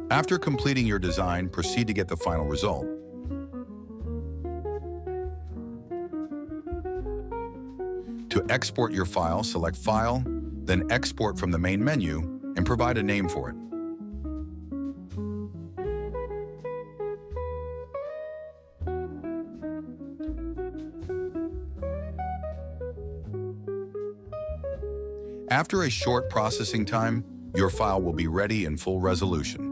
After completing your design, proceed to get the final result. To export your file, select File, then Export from the main menu, and provide a name for it. After a short processing time, your file will be ready in full resolution.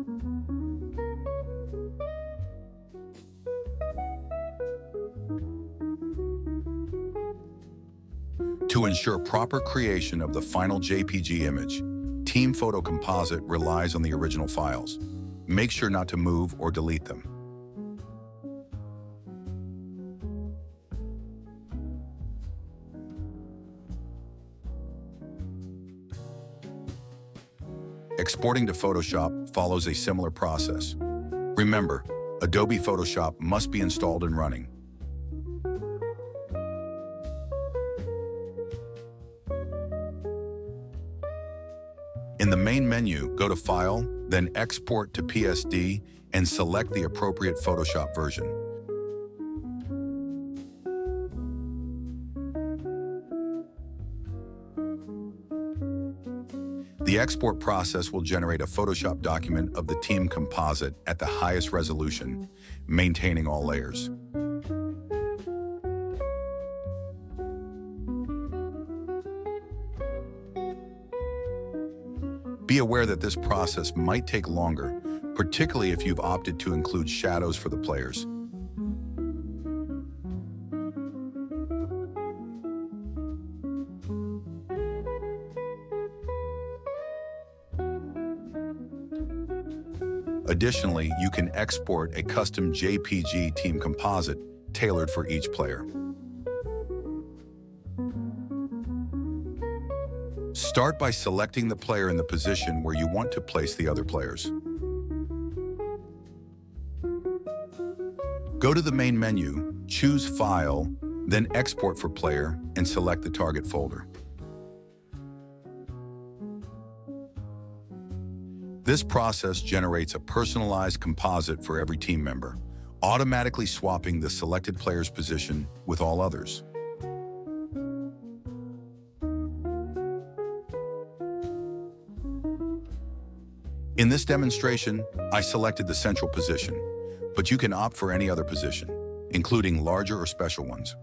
To ensure proper creation of the final JPG image, Team Photo Composite relies on the original files. Make sure not to move or delete them. Exporting to Photoshop follows a similar process. Remember, Adobe Photoshop must be installed and running. In the main menu, go to File, then Export to PSD, and select the appropriate Photoshop version. The export process will generate a Photoshop document of the Team Composite at the highest resolution, maintaining all layers. Be aware that this process might take longer, particularly if you've opted to include shadows for the players. Additionally, you can export a custom JPG Team Composite tailored for each player. Start by selecting the player in the position where you want to place the other players. Go to the main menu, choose File, then Export for Player, and select the target folder. This process generates a personalized composite for every team member, automatically swapping the selected player's position with all others. In this demonstration, I selected the central position, but you can opt for any other position, including larger or special ones.